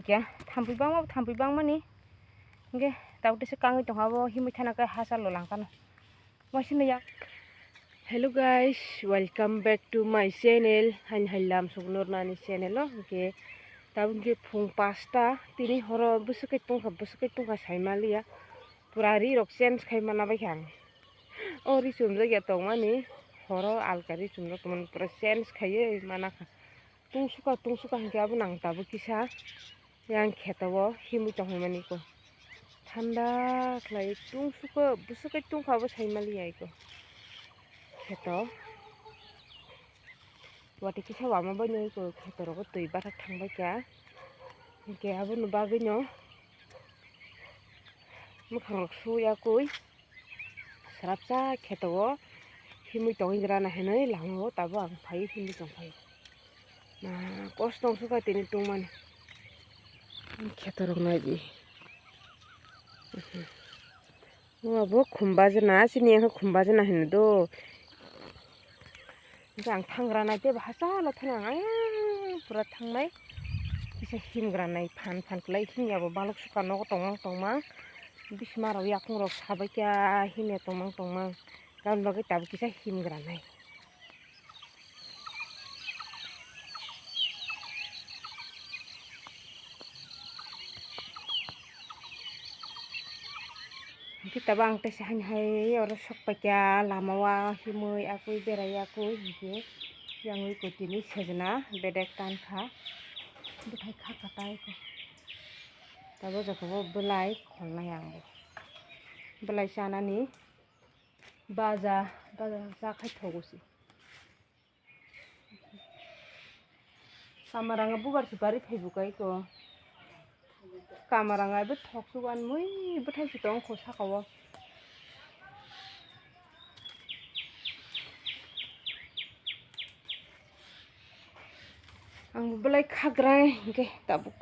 saja tampui bang mani nge tahu desa kangen dong abo himui thana kai hasal lolang kan masih ya. Hello guys, welcome back to my channel. Halam sugnur nani channel lo nge tahu nge phung pasta tini horo busukai tungka saimalia purari rok sense kai mana baikang ori sumra ya tong mani horo alkari sumra teman presence kai mana tungsuka hingga abu nang tabu kisah yang ketawa himu tong mani ko thanda klai tungsuka busukai tungka abu saimalia iko keto wati kisah wama banyak iko keto roko tui batak thang baika hingga abu nubaginyo mukhang su ya kui sarapsa keto himu tong ingrana henai lango tabu ang pai himu tong pai nah kostong suka tini tuman keto rok naji wabo kumbajana sini yang kumbajana henu do jang tangrana te bahasa lo tanang ayang pura tangnai bisa himgranai pan klai hingya bo balok suka no tongmang bismaro yakung rok sabakya hine tongmang kan bagai tabu kisah himgranai kita bang tes hai orang sok pakya lamawa himui aku berai aku hingga yang ikut ini sejena bedek tanka betai katai ko tabu joko belai khonna yang belai sana ni baza kai thogosi kamaranga bubar sibari thaibukai ko kamaranga be thoksugan mui betai sitong ko sakawo ang belai khagrai ke tabuk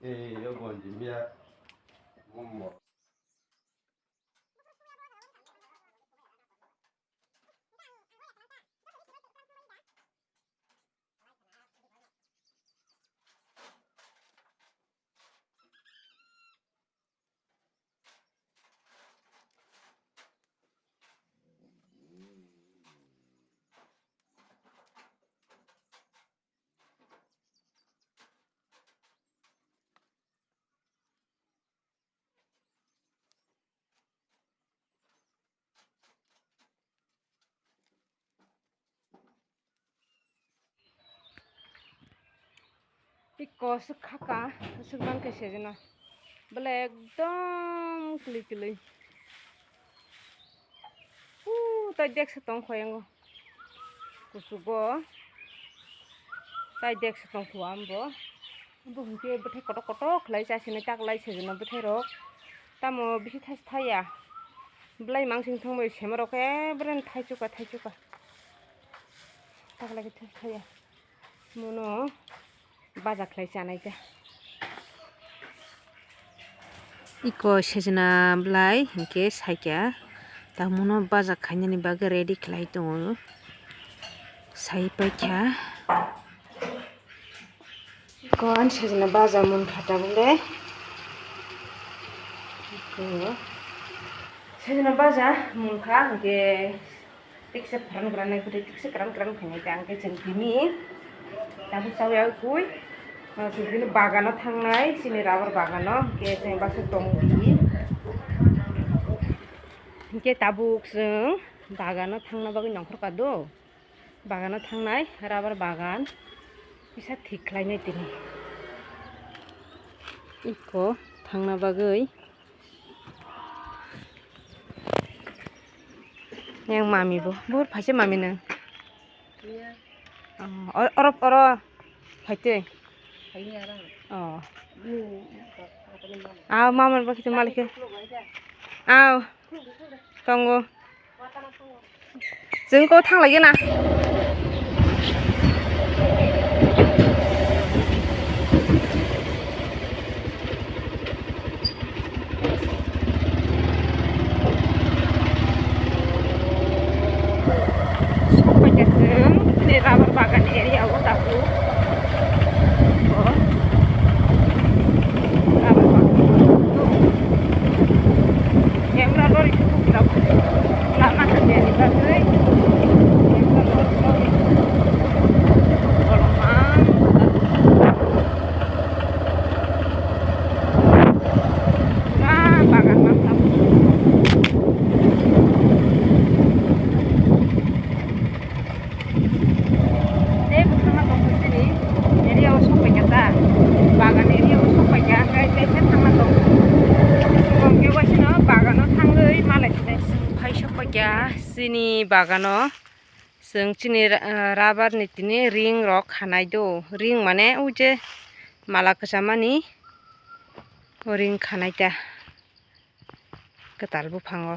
요거 이제 미야 뭐 iko sekaka sekban ke sejena belai ekdom kili tai dek setong khoyang kusugo tai dek setong khuambo bu hingke betai kotok khlai chasine tak lai sejena betai rok tamo bisi thaya belai mangsing thongmoi semarok bren thaichuka tak lagi thaya mono baja khlai chanai ja iko sejena blai hingke saikya tamuno baja khainani bagui ready khlai tongo sai paikya kon sejena baja mun khata bole iko sejena baja mun kha hingke tikse pharan granai putih tikse kran khainai ta angke jengkini tabu sawi kui sini bagano tangnai sini rubber bagano ke jeng bakso tonggi ke tabuk jeng bagano tangna bagui nongkhor kado bagano tangnai rubber bagan bisa thiklainai tini Iko thangna bagui yang mami bo bur phase mami nang oro phaite aw maman ba kitu malike aw tongo जों को थांलायगोन ना ini rubber bagan area aku tahu yang berlalu itu berapa lama saja di bagai bagan mantap bagan ini aku sampai ya guys saya tangan dong gongke wasino bagano tanggei malai sampai sampai ya sini bagano जों चिनि राबार नि तिनि रिंग रक खानाय दो रिंग माने उजे माला कसामानि रिंग खानाय दा केटाल बुफाङो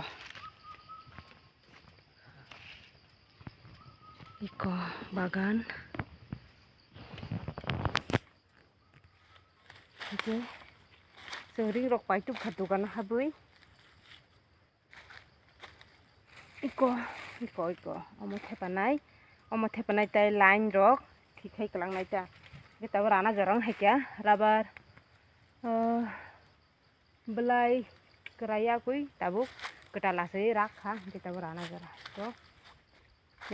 इको बागान जों रिं रक बाय तुबखा दुगानो हाबै इको अमो थेपानाय ताय लाइन रक थिखाय कलांनाय ता गेताव राना जरं हायक्या राबार बलाय कराया कुई ताबुक केटा लासै राखा गेताव राना जरा तो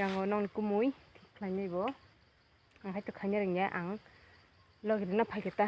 यांगो नन कुमुय थिख्लायनैबो आं हायतो खायनो रोंनिया आं लगिरना फायकेता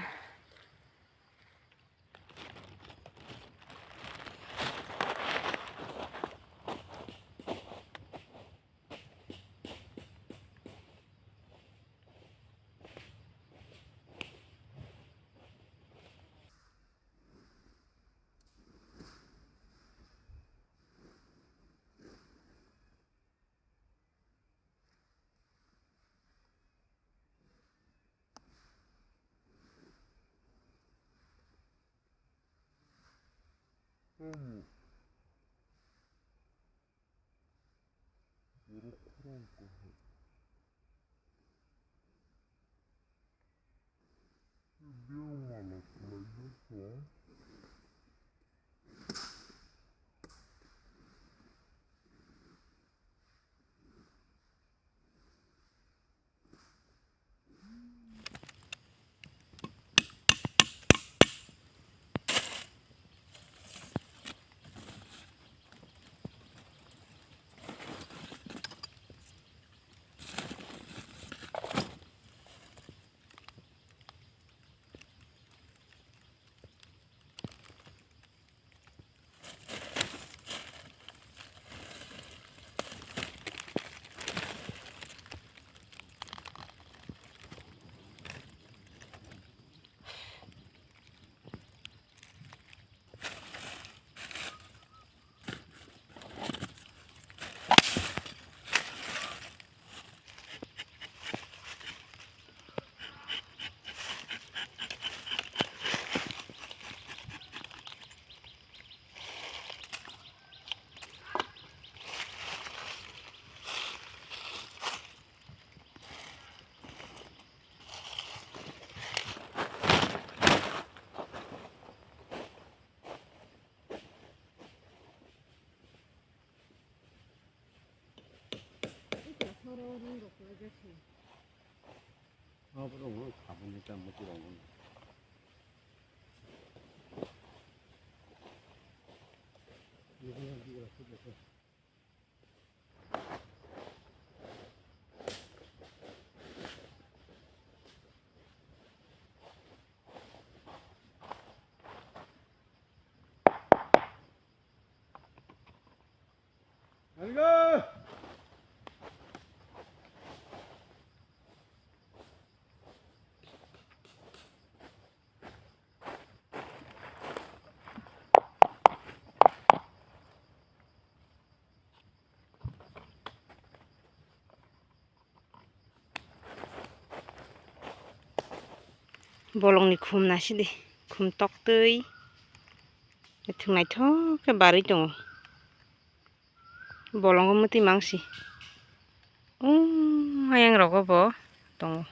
오늘 가보니까 못 들어오는. 이거는 누가 쓰겠어? 알가! bolongni khum nasi deh, khum tok tui. Thungai thok ke bari dong. Bolong mesti mangsi. Ayang rogo bo dong.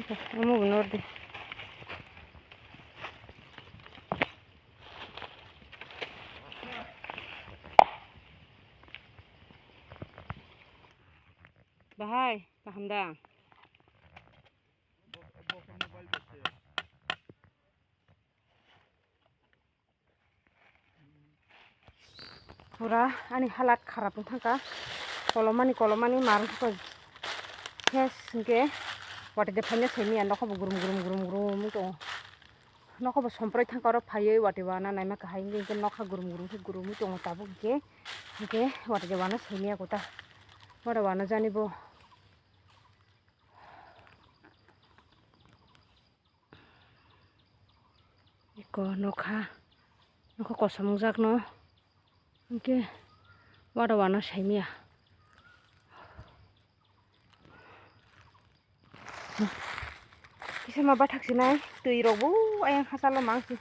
Kamu benar deh. Bahai, paham dah. Pura, ani halat kharap thangka. Kolomani marung ko. Yes, ke. Wate de phanya semi an nokho gurum to. Nokho bo somprai thangka ro phaiye wate wana naima ka hainge ke nokha gurum to tabu ke wate de wana semi akota. Wate wana jani bo. Iko nokha kosam jak no. Oke, wate wana semi ya. Kisa ma bathak sinai tui robo ayang hasalo mangsi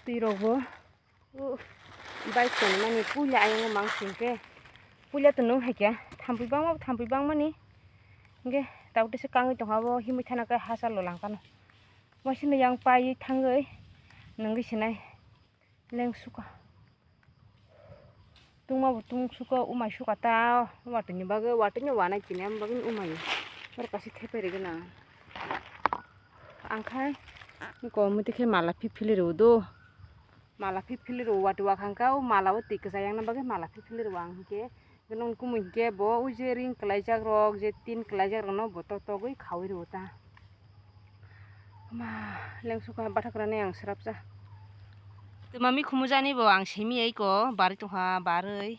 tui robo bai ko mani puля ayang mangsi ke puля to nong hakya thampi bang mani nge taute se kangi to habo himui thana ka hasalo langkano wasine yang pai thangai nongi sinai leng suka tung suka umai suka ta watni bage watni wana kinam bagin umai bar kasi thepere gena angkai ko muti ke mala pipili rodo mala pipili ro watu wakangkau mala wati kesayang na bage mala pipili ro angke genong kumun ke bo uje ring klaijak rok je tin klaijak no boto togoi khawi ro ta ma leng suka bathakrane ang srapsa te mami khumujani bo ang semi ei ko bari to ha barei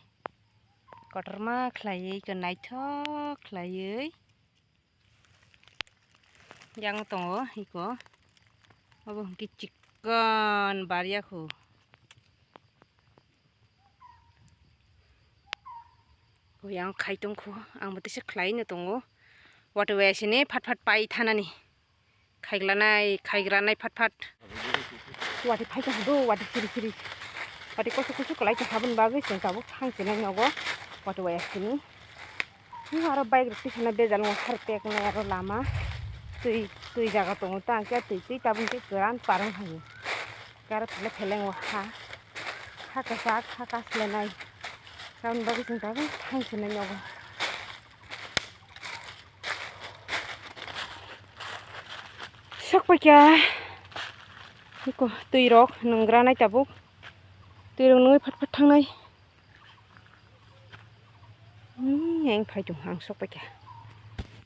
kotorma khlai ke naithok khlai yang tongo iko abo ki chicken baria khu ko yang khaitong khu ang mate se khlai na tongo wato wesine phat pai thanani khaiglanai khaigranai phat wati phai do wati siri wati kosu kalai ta habun bagi sen tabu thang sene nogo wato wesini ni aro bike ri sene be jalmo hartek na aro lama tui jaga tongo ta ke tui tabun ke keran parang hayu kara tule theleng wa ha ka slenai kaun bagi sen tabu thang sene nogo sok pa kya iko tui rok nongranai tabuk tui rok noi phat thangnai yang phai tung hang sok pa kya